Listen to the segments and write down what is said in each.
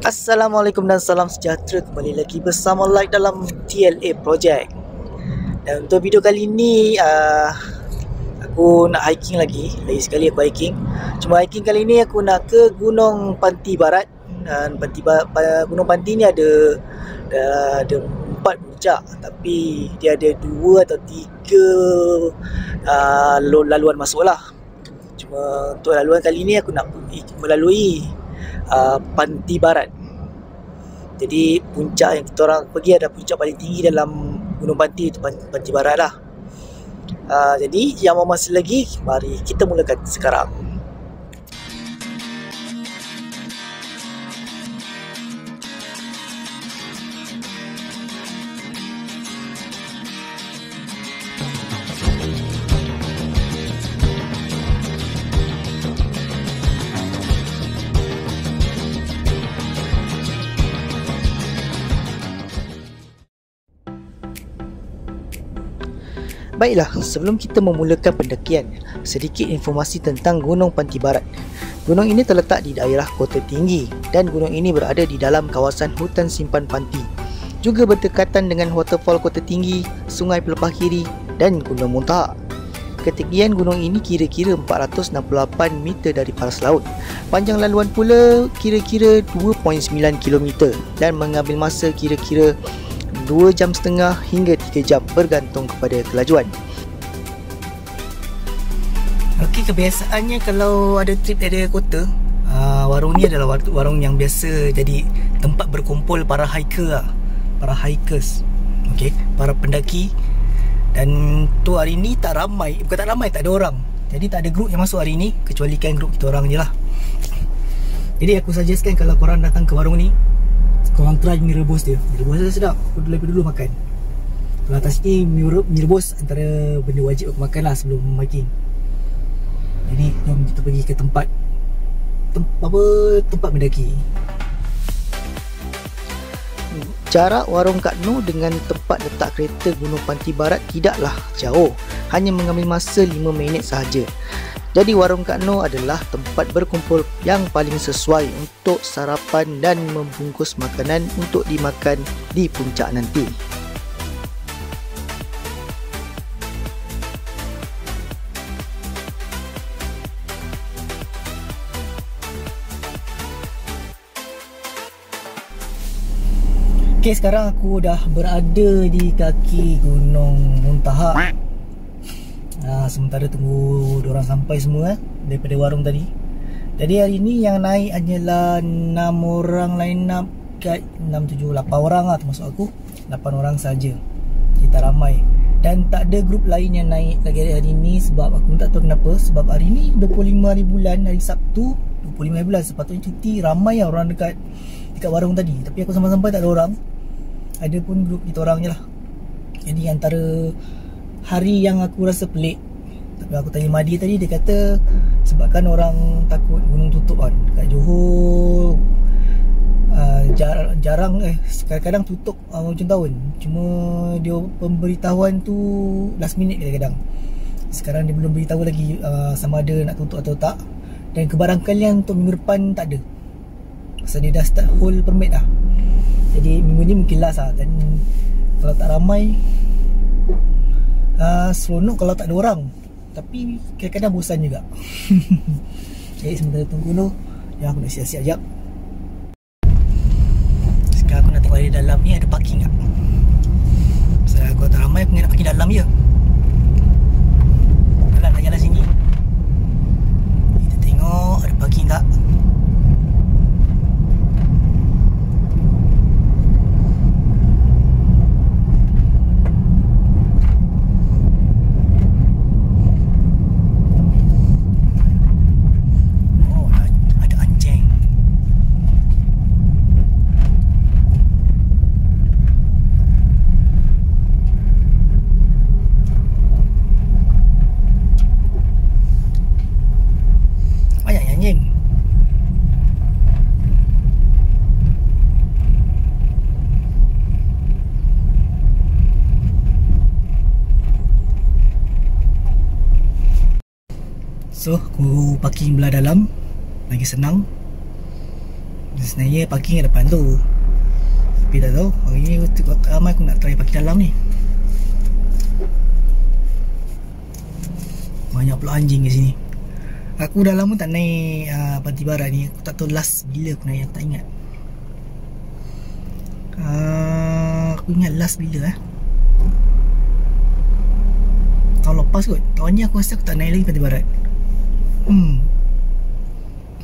Assalamualaikum dan salam sejahtera, kembali lagi bersama Like dalam TLA Project. Dan untuk video kali ini aku nak hiking lagi sekali aku hiking. Cuma hiking kali ini aku nak ke Gunung Panti Barat. Dan Gunung Panti ni ada 4 puncak, tapi dia ada 2 atau 3 laluan masuk lah. Cuma untuk laluan kali ni aku nak melalui Panti Barat. Jadi puncak yang kita orang pergi ada puncak paling tinggi dalam Gunung Panti, itu Panti Barat lah. Jadi yang masih lagi, mari kita mulakan sekarang. Baiklah, sebelum kita memulakan pendakian, sedikit informasi tentang Gunung Panti Barat. Gunung ini terletak di daerah Kota Tinggi dan gunung ini berada di dalam kawasan hutan simpan Panti. Juga berdekatan dengan waterfall Kota Tinggi, Sungai Pelepah Kiri dan Gunung Muntaha. Ketinggian gunung ini kira-kira 468 meter dari paras laut. Panjang laluan pula kira-kira 2.9 km dan mengambil masa kira-kira 2,5 jam hingga 3 jam bergantung kepada kelajuan. Okey, kebiasaannya kalau ada trip dari kota, warung ni adalah warung yang biasa jadi tempat berkumpul para hikers. Okey, para pendaki. Dan tu hari ni tak ramai, tak ada orang. Jadi tak ada grup yang masuk hari ni kecuali kan grup kita orang je lah. Jadi aku suggestkan kalau korang datang ke warung ni, korang try mie rebus dia. Mie rebus dia sedap. Aku dulu makan. Kalau atas ni mie rebus antara benda wajib aku makan lah sebelum hiking. Jadi jom kita pergi ke tempat mendaki. Jarak warung Kak Noh dengan tempat letak kereta Gunung Panti Barat tidaklah jauh, hanya mengambil masa 5 minit sahaja. Jadi warung Kak Noh adalah tempat berkumpul yang paling sesuai untuk sarapan dan membungkus makanan untuk dimakan di puncak nanti. Okay, sekarang aku dah berada di kaki Gunung Muntaha. Sementara tunggu diorang sampai semua daripada warung tadi. Jadi hari ni yang naik hanyalah 6 orang line up, 6, 7, 8 orang lah termasuk aku. 8 orang saja. Kita ramai. Dan tak ada grup lain yang naik lagi hari ni sebab aku tak tahu kenapa. Sebab hari ni 25 hari bulan, hari Sabtu 25 hari bulan, sepatutnya cuti. Ramai lah orang dekat warung tadi. Tapi aku sampai-sampai tak ada orang. Ada pun grup kita orang je lah. Jadi antara hari yang aku rasa pelik, tapi aku tanya Madi tadi, dia kata sebabkan orang takut gunung tutup kan. Dekat Johor jarang kadang-kadang tutup hujung tahun. Cuma dia pemberitahuan tu last minute kadang-kadang. Sekarang dia belum beritahu lagi sama ada nak tutup atau tak. Dan kebarangkalian untuk minggu depan tak ada, pasal dia dah start hold permit dah. Jadi minggu ni mungkin last lah. Dan kalau tak ramai, seronok kalau tak ada orang. Tapi kadang-kadang bosan juga. Jadi sementara tunggu dulu, yang aku nak siap-siap sekejap. Sekarang aku nak tengok di dalam ni ada parking tak. Sebab kalau tak ramai, aku nak parking dalam je. Kalau nak jalan sini, kita tengok ada parking tak. So aku parking belah dalam, lagi senang. Sebenarnya parking kat depan tu, tapi tak tahu hari ni ramai aku nak try parking dalam ni. Banyak pula anjing kat sini. Aku dah lama tak naik Pantai Barat ni. Aku tak tahu last bila aku naik, aku tak ingat. Aku ingat last bila tahun lepas kot. Tahun ni aku rasa aku tak naik lagi Pantai Barat.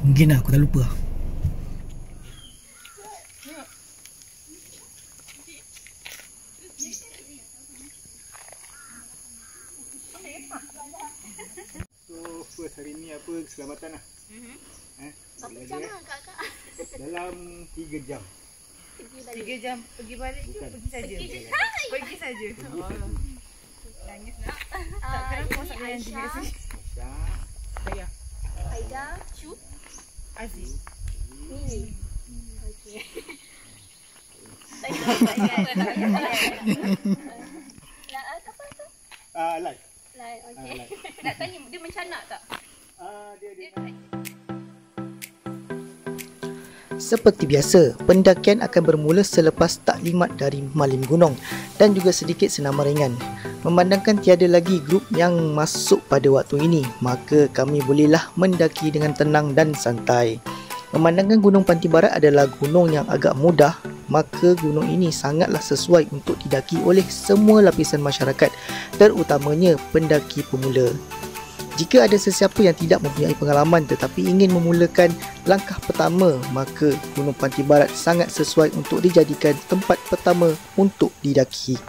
Mungkin lah, aku dah lupa lah. So first hari ni apa keselamatan lah. Berapa jam lah kakak? Dalam 3 jam. 3 jam pergi balik ke pergi saja? Pergi saja. Nangis nak. Tak kena aku masak dengan anjing kat sini. Saya. Aida, Chu, Aziz. Mini. Okey. Nak apa tu? Live. Lain, okey. Live. Nak tanya dia mencanak tak? Dia Seperti biasa, pendakian akan bermula selepas taklimat dari Malim Gunung dan juga sedikit senaman ringan. Memandangkan tiada lagi grup yang masuk pada waktu ini, maka kami bolehlah mendaki dengan tenang dan santai. Memandangkan Gunung Pantai Barat adalah gunung yang agak mudah, maka gunung ini sangatlah sesuai untuk didaki oleh semua lapisan masyarakat, terutamanya pendaki pemula. Jika ada sesiapa yang tidak mempunyai pengalaman tetapi ingin memulakan langkah pertama, maka Gunung Pantai Barat sangat sesuai untuk dijadikan tempat pertama untuk didaki.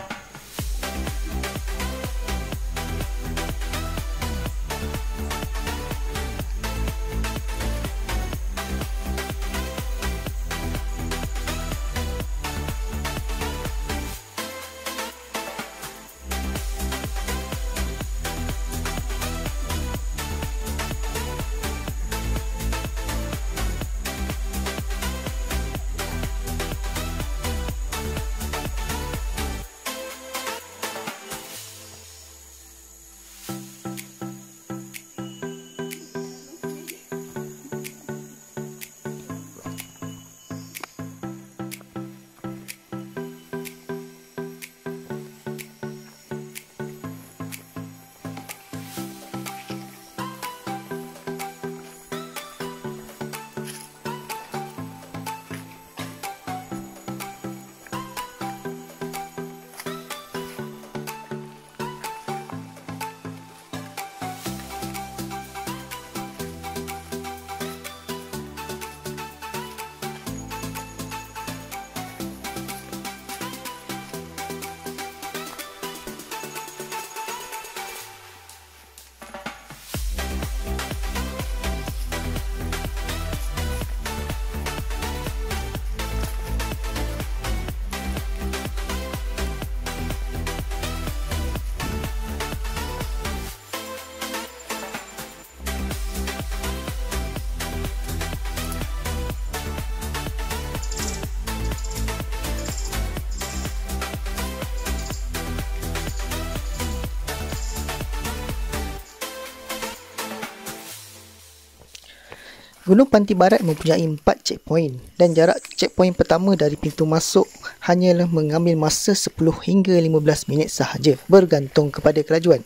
Gunung Pantai Barat mempunyai 4 checkpoint dan jarak checkpoint pertama dari pintu masuk hanyalah mengambil masa 10 hingga 15 minit sahaja bergantung kepada kelajuan.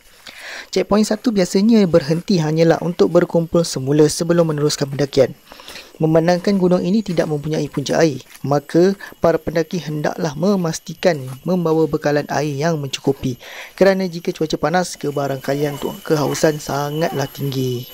Checkpoint 1 biasanya berhenti hanyalah untuk berkumpul semula sebelum meneruskan pendakian. Memandangkan gunung ini tidak mempunyai punca air, maka para pendaki hendaklah memastikan membawa bekalan air yang mencukupi kerana jika cuaca panas, kebarangkalian untuk kehausan sangatlah tinggi.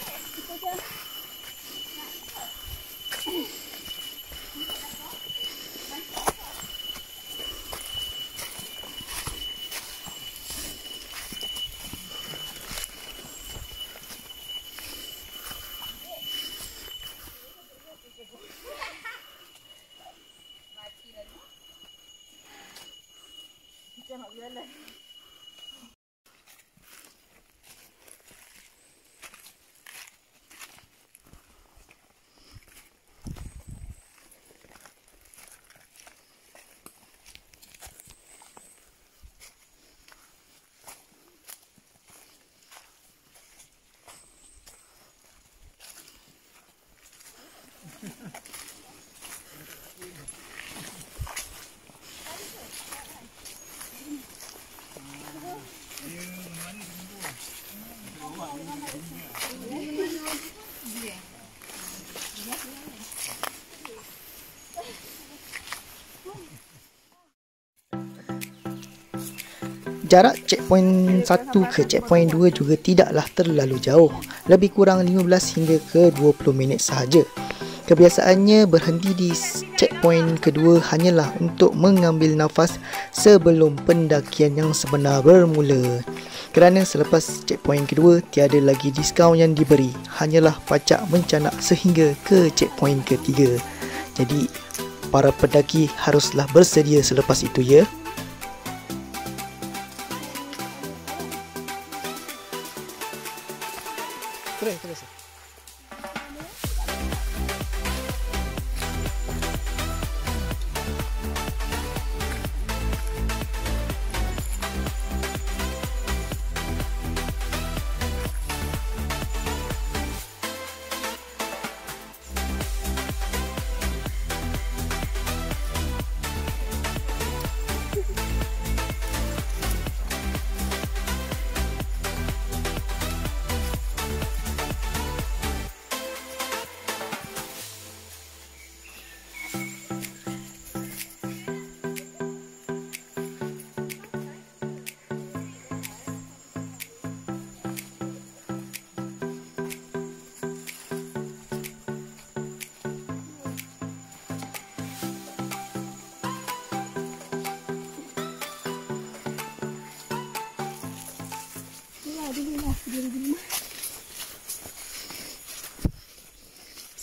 Jarak checkpoint 1 ke checkpoint 2 juga tidaklah terlalu jauh, lebih kurang 15 hingga ke 20 minit sahaja. Kebiasaannya berhenti di checkpoint kedua hanyalah untuk mengambil nafas sebelum pendakian yang sebenar bermula. Kerana selepas checkpoint kedua tiada lagi diskaun yang diberi, hanyalah pacak mencanak sehingga ke checkpoint ketiga. Jadi para pendaki haruslah bersedia selepas itu ya. Terus.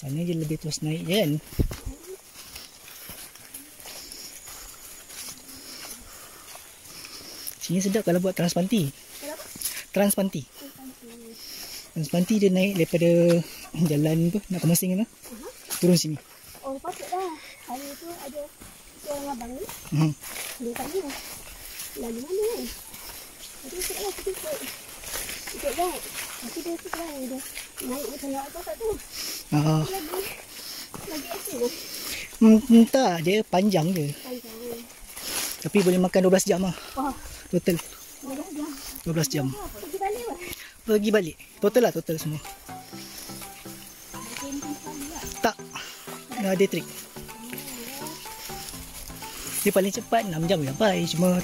Sana je lebih terus naik je kan. Sini sedap kalau buat transpanti. Transpanti dia naik daripada jalan apa nak ke Mersing tu. Turun sini. Oh, patutlah. Hari tu ada seorang abang ni. Dia tanya, lalu mana kan? Jadi saya kita ikut guide. Tapi dia tu kan dia naik macam nak tak tu. Lagi asyik. Tak, dia panjang je. Tapi boleh makan 12 jam lah. Total 12 jam. Pergi balik. Total semua. Tak. Day trip. Dia paling cepat 6 jam sampai. Cuma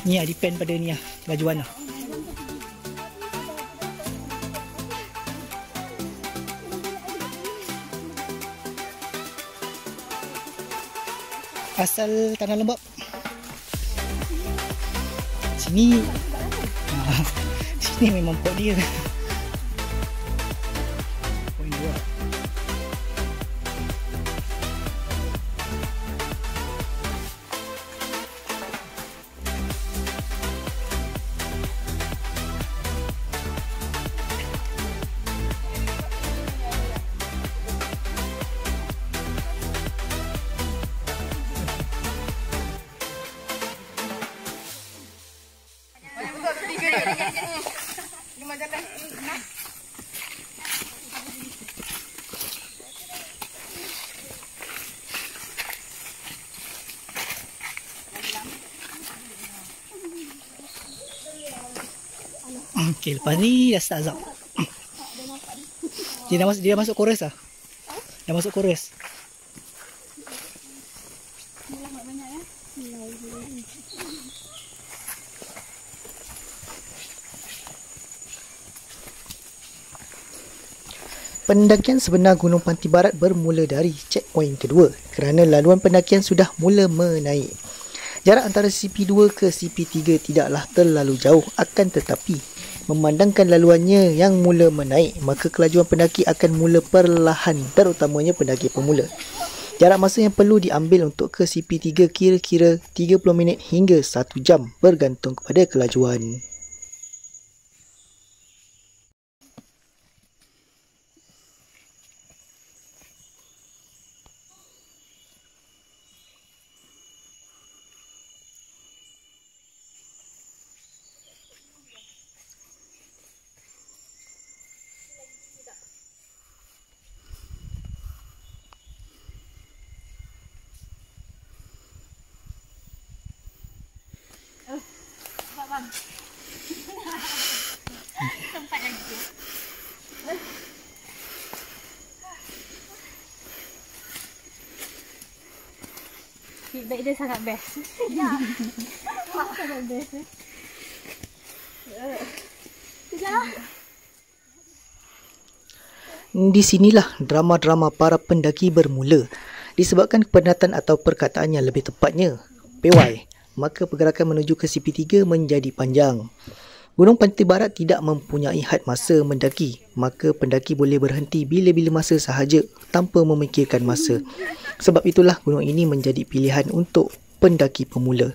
ni lah depend pada ni lah lajuan lah. Asal tanah lembap. Sini sini memang pot dia. Poin 2. Okey, lepas ni dah start azab. Dia dah masuk chorus lah. Dah masuk chorus. Pendakian sebenar Gunung Panti Barat bermula dari checkpoint kedua kerana laluan pendakian sudah mula menaik. Jarak antara CP2 ke CP3 tidaklah terlalu jauh, akan tetapi memandangkan laluannya yang mula menaik, maka kelajuan pendaki akan mula perlahan, terutamanya pendaki pemula. Jarak masa yang perlu diambil untuk ke CP3 kira-kira 30 minit hingga 1 jam bergantung kepada kelajuan. Sempat lagi. Feedback dia sangat best. Ya. Sangat best. Di sinilah drama-drama para pendaki bermula. Disebabkan kepenatan atau perkataannya lebih tepatnya, pewai, maka pergerakan menuju ke CP3 menjadi panjang. Gunung Pantai Barat tidak mempunyai had masa mendaki, maka pendaki boleh berhenti bila-bila masa sahaja tanpa memikirkan masa. Sebab itulah gunung ini menjadi pilihan untuk pendaki pemula.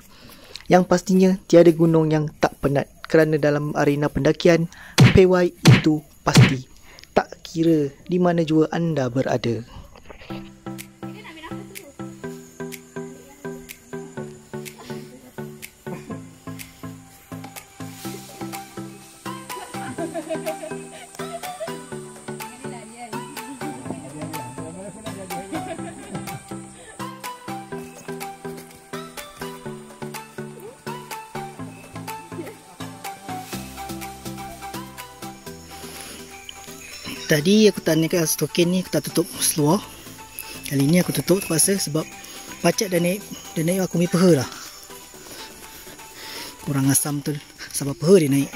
Yang pastinya tiada gunung yang tak penat kerana dalam arena pendakian, pewai itu pasti. Tak kira di mana jua anda berada. Tadi aku tanyakan stokin ni aku tak tutup seluar. Kali ni aku tutup terpaksa sebab pacak dah naik aku punya peha lah. Kurang asam tu sebab peha dia naik.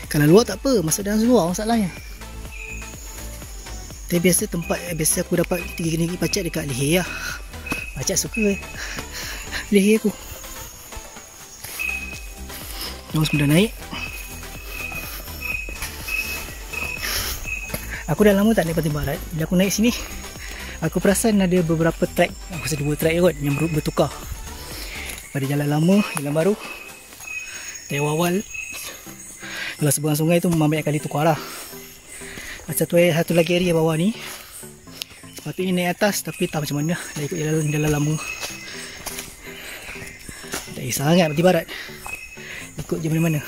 Kalau luar tak apa, masuk dalam seluar masalahnya. Tapi biasa aku dapat 3 kali pacak dekat leher lah. Pacak suka leher aku. Jom sudah naik. Aku dah lama tak naik Pantai Barat. Bila aku naik sini, aku perasan ada beberapa track. Aku rasa 2 track kot yang bertukar. Pada jalan lama, jalan baru. Dari awal, kalau seberang sungai tu memang banyak kali tukar lah. Satu lagi area bawah ni, sepatutnya naik atas tapi tak macam mana. Dah ikut jalan lama. Tak kisah sangat Pantai Barat. Ikut je mana-mana.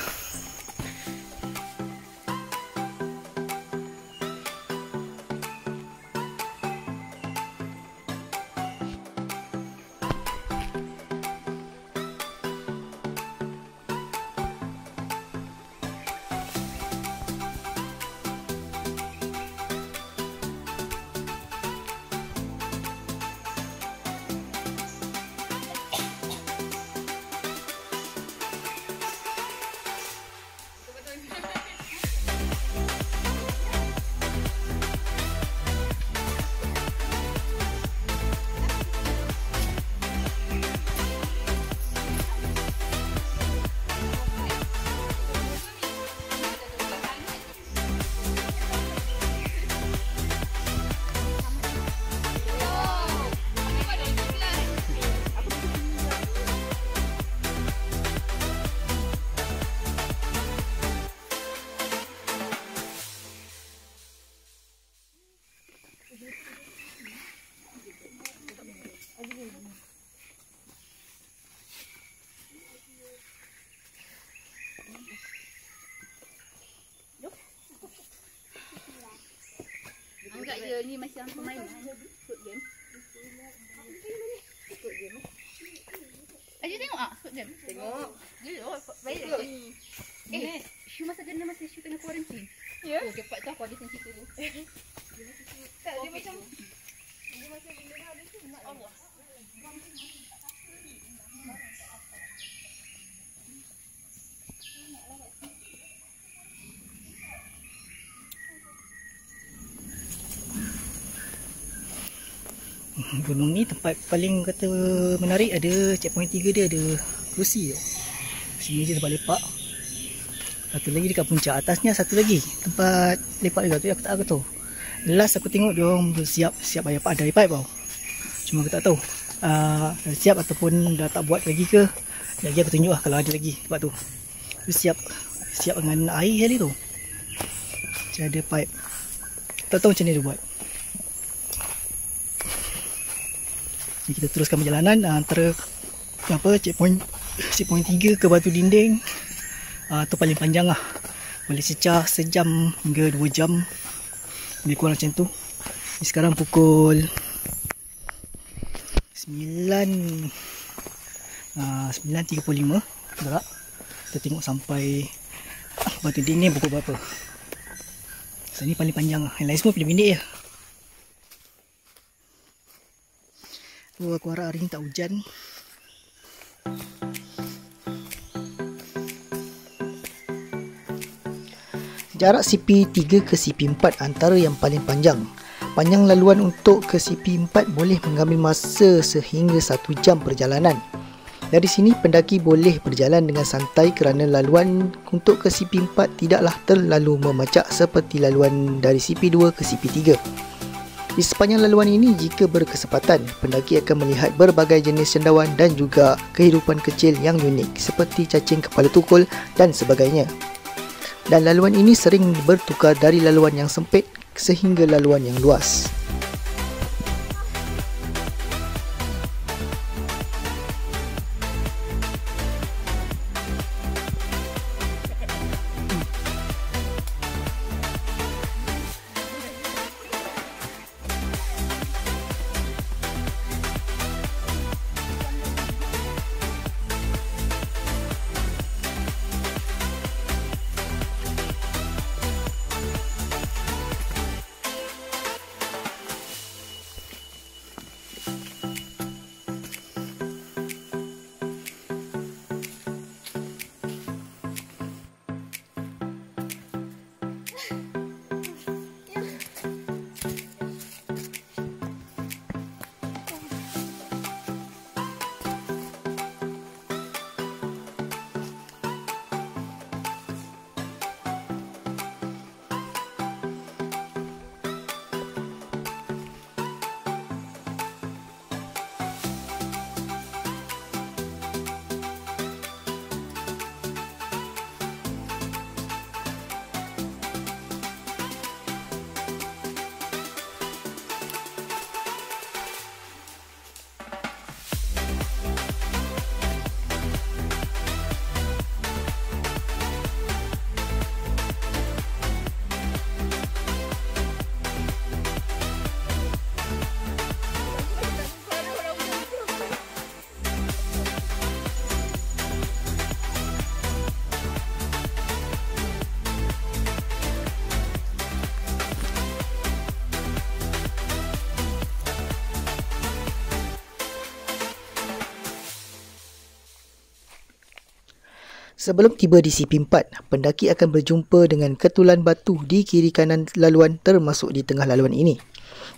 Anggap je ni macam permainan. Squid game. Squid game. Aja tengok ah Squid game. Tengok. Dia baik dah. Shu masa Shu tengah quarantine. Ya. Oh cepat tahu ada sensi tu. Tak dia macam benda ada tu nak Allah. Gunung ni tempat paling kata menarik, ada checkpoint 3 dia ada kerusi tau. Sini je tempat lepak. Satu lagi dekat puncak atasnya, satu lagi tempat lepak juga tu aku tak tahu. Last aku tengok dia orang siap bayar pipe tau. Cuma aku tak tahu siap ataupun dah tak buat lagi ke. Lagi aku tunjuk lah kalau ada lagi tempat tu. Dia siap dengan air kali tu. Macam ada pipe. Tak tahu macam ni dia buat. Kita teruskan perjalanan antara checkpoint 3 ke Batu Dinding. Tu paling panjang lah. Boleh cecah sejam hingga 2 jam. Lebih kurang macam tu. Ini sekarang pukul 9.35 gerak. Kita tengok sampai Batu Dinding pukul berapa. So ni paling panjang lah. Yang lain semua pendek-pendek je. Aku harap hari ni tak hujan. Jarak CP3 ke CP4 antara yang paling panjang. Panjang laluan untuk ke CP4 boleh mengambil masa sehingga 1 jam perjalanan. Dari sini pendaki boleh berjalan dengan santai kerana laluan untuk ke CP4 tidaklah terlalu memacak seperti laluan dari CP2 ke CP3. Di sepanjang laluan ini, jika berkesempatan, pendaki akan melihat berbagai jenis cendawan dan juga kehidupan kecil yang unik seperti cacing kepala tukul dan sebagainya. Dan laluan ini sering bertukar dari laluan yang sempit sehingga laluan yang luas. Sebelum tiba di CP4, pendaki akan berjumpa dengan ketulan batu di kiri kanan laluan termasuk di tengah laluan ini.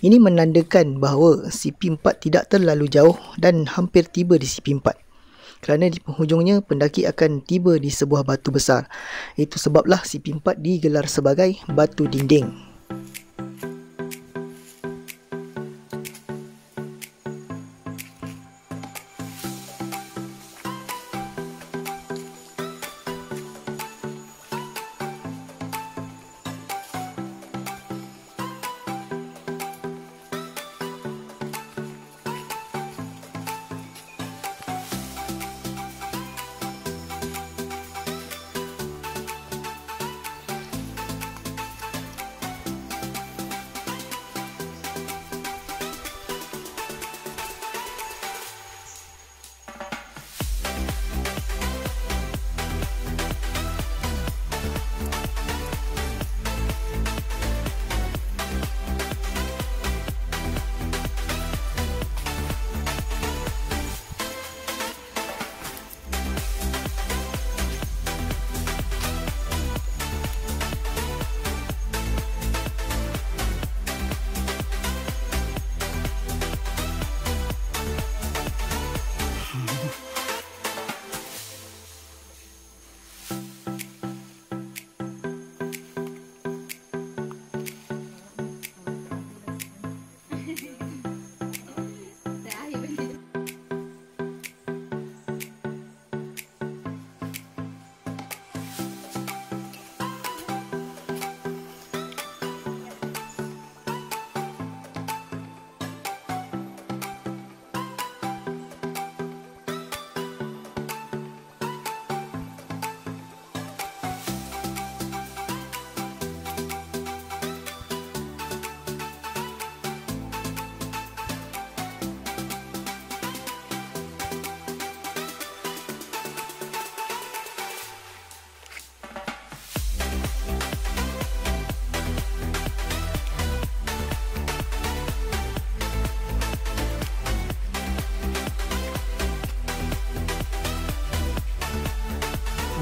Ini menandakan bahawa CP4 tidak terlalu jauh dan hampir tiba di CP4. Kerana di penghujungnya, pendaki akan tiba di sebuah batu besar. Itu sebablah CP4 digelar sebagai batu dinding.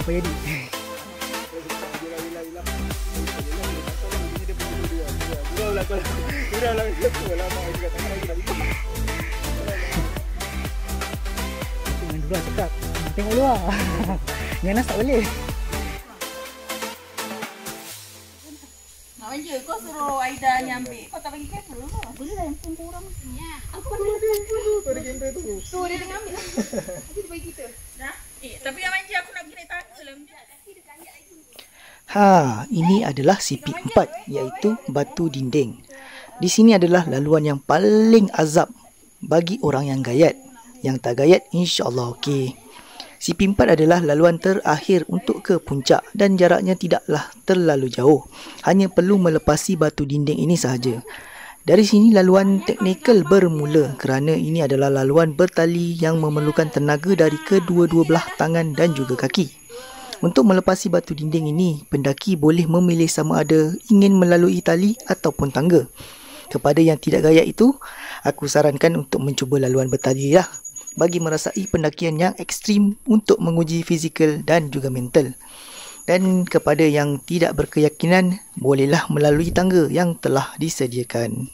Apa jadi? lah kau. Sudah lah aku lah mau juga tengah lagi lagi. Main dulu lah cakap. Tengok luar. Yang nas tak boleh. Nak manja kau suruh Aida ni ambil. Kau tak bagi kamera ke? Boleh lah, yang pun kurang. Ya. Aku Kau ada kamera tu. tu dia tengah ambil lah. Nanti dia bagi kita. Dah? Tapi yang manja aku nak pergi naik tangga lah. Ini adalah CP4 iaitu batu dinding. Di sini adalah laluan yang paling azab bagi orang yang gayat. Yang tak gayat insya-Allah okey. CP4 adalah laluan terakhir untuk ke puncak dan jaraknya tidaklah terlalu jauh. Hanya perlu melepasi batu dinding ini sahaja. Dari sini laluan teknikal bermula kerana ini adalah laluan bertali yang memerlukan tenaga dari kedua-dua belah tangan dan juga kaki. Untuk melepasi batu dinding ini, pendaki boleh memilih sama ada ingin melalui tali ataupun tangga. Kepada yang tidak gayat itu, aku sarankan untuk mencuba laluan bertali lah bagi merasai pendakian yang ekstrim untuk menguji fizikal dan juga mental. Dan kepada yang tidak berkeyakinan, bolehlah melalui tangga yang telah disediakan.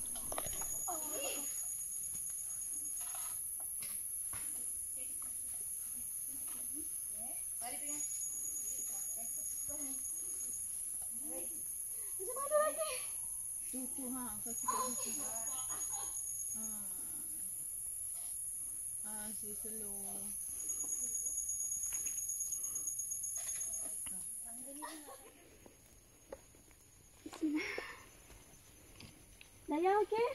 Daya okey?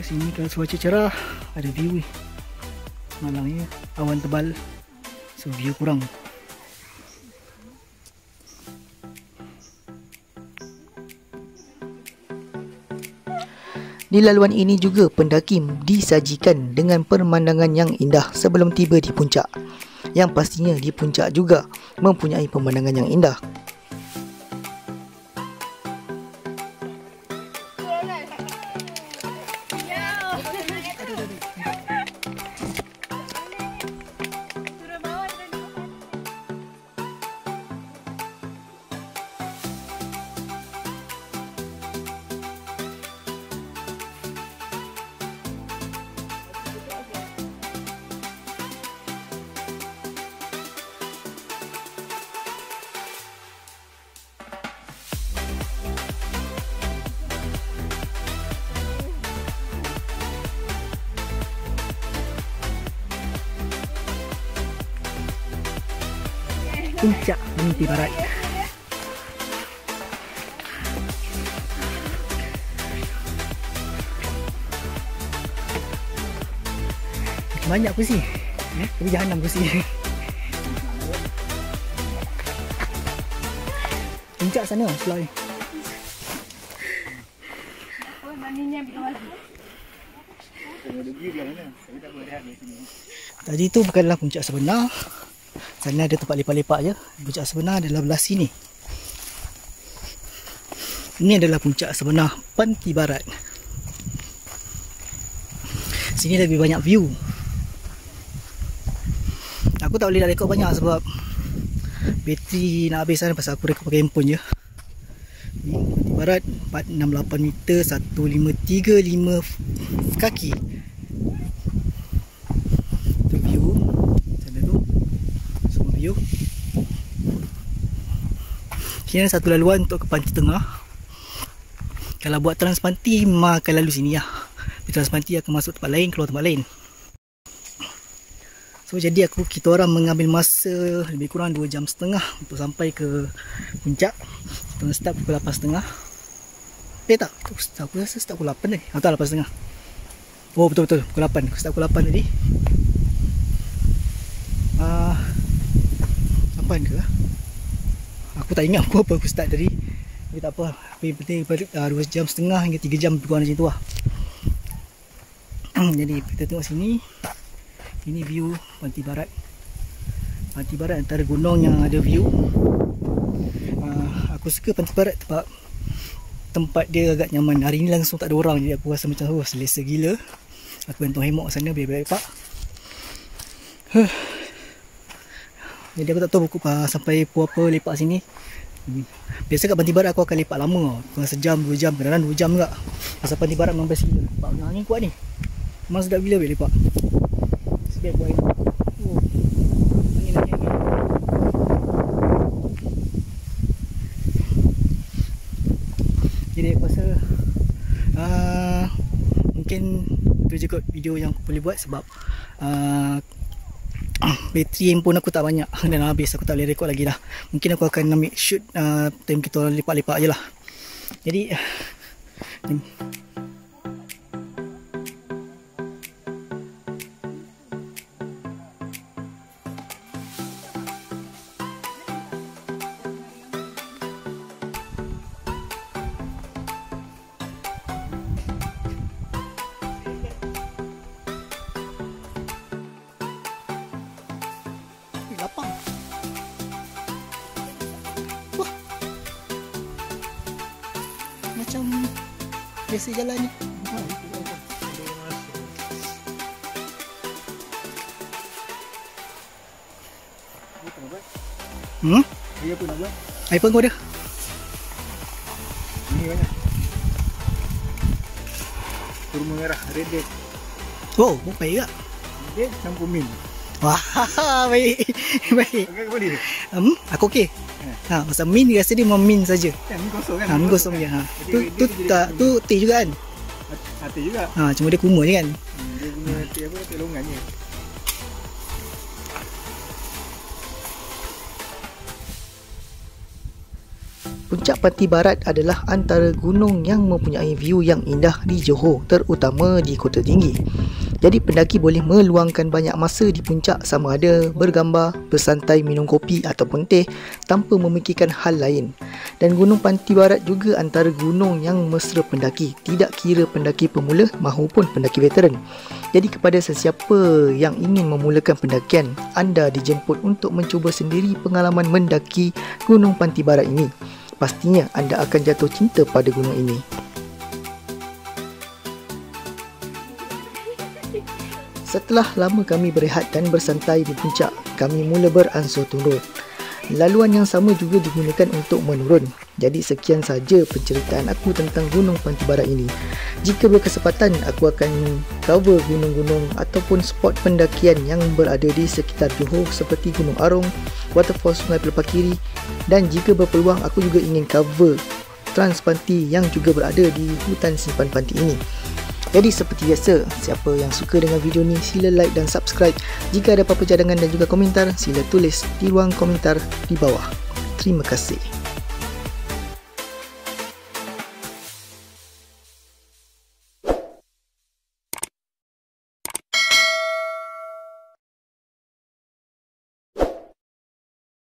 Sini kalau cuaca cerah, ada view ni. Malangnya awan tebal, so view kurang. Di laluan ini juga pendaki disajikan dengan pemandangan yang indah sebelum tiba di puncak. Yang pastinya di puncak juga mempunyai pemandangan yang indah. Puncak Mimpi Barat. Banyak kursi. Tapi jahanam kursi. Puncak sana, sebelah ni. Tadi tu bukanlah puncak sebenar. Sana ada tempat lepak-lepak je. Puncak sebenar adalah belah sini. Ini adalah puncak sebenar Panti Barat. Sini lebih banyak view. Aku tak boleh nak rekod banyak sebab bateri nak habis sana, pasal aku rekod pakai handphone je. Ni Barat 468 meter 1535 kaki. Tu view sana tu, semua view. Sini satu laluan untuk ke pantai tengah. Kalau buat transpanti memang akan lalu sini lah. Transpanti akan masuk tempat lain, keluar tempat lain. So jadi kita orang mengambil masa lebih kurang 2 jam setengah untuk sampai ke puncak. Kita orang start pukul 8.30. Tak, aku rasa start pukul 8 ni. Tak, 8.30. Oh betul, pukul 8. Aku start pukul 8 tadi. 8 ke? Aku tak ingat aku start tadi. Tapi tak apa. Tapi penting 2 jam setengah hingga 3 jam lebih kurang macam tu lah. Jadi kita tengok sini. Ini view Pantai Barat. Pantai Barat antara gunung yang ada view. Aku suka Pantai Barat sebab tempat dia agak nyaman. Hari ni langsung tak ada orang, jadi aku rasa macam selesa gila. Aku gantung hemok sana biar lepak. Jadi aku tak tahu sampai pukul apa lepak sini. Biasa kat Pantai Barat aku akan lepak lama, tengah sejam, 2 jam, kadang-kadang 2 jam juga. Pasal Pantai Barat memang best gila. Lepak angin kuat ni. Memang sedap gila bila lepak. Sebiar buat ini. Angin. Jadi aku rasa mungkin tu je kot video yang aku boleh buat sebab bateri handphone aku tak banyak dan habis, aku tak boleh rekod lagi dah. Mungkin aku akan ambil shoot time kita lepak-lepak je lah. Jadi lapang. Wah, macam biasa jalan ni. Dia apa nak buat? iPhone kau ada? Ini banyak. Kurma merah, red date. Oh, baik tak? Red campur mint. Wah, baik. Baik. Okey ke boleh? Aku okey. Pasal min rasa dia memang min saja. Min kosong kan? Min kosong je. Tu teh juga kan? Teh juga. Cuma dia kuma je kan? Dia punya teh apa? Teh longan je. Puncak Pantai Barat adalah antara gunung yang mempunyai view yang indah di Johor, terutama di Kota Tinggi. Jadi pendaki boleh meluangkan banyak masa di puncak sama ada bergambar, bersantai, minum kopi ataupun teh tanpa memikirkan hal lain. Dan Gunung Pantai Barat juga antara gunung yang mesra pendaki, tidak kira pendaki pemula maupun pendaki veteran. Jadi kepada sesiapa yang ingin memulakan pendakian, anda dijemput untuk mencuba sendiri pengalaman mendaki Gunung Pantai Barat ini. Pastinya anda akan jatuh cinta pada gunung ini. Setelah lama kami berehat dan bersantai di puncak, kami mula beransur turun. Laluan yang sama juga digunakan untuk menurun. Jadi sekian saja penceritaan aku tentang Gunung Pantai Barat ini. Jika berkesempatan, aku akan cover gunung-gunung ataupun spot pendakian yang berada di sekitar Johor seperti Gunung Arong, Waterfall Sungai Pelepah Kiri, dan jika berpeluang aku juga ingin cover Transpanti yang juga berada di hutan simpan panti ini. Jadi seperti biasa, siapa yang suka dengan video ni sila like dan subscribe. Jika ada apa-apa cadangan dan juga komentar, sila tulis di ruang komentar di bawah. Terima kasih.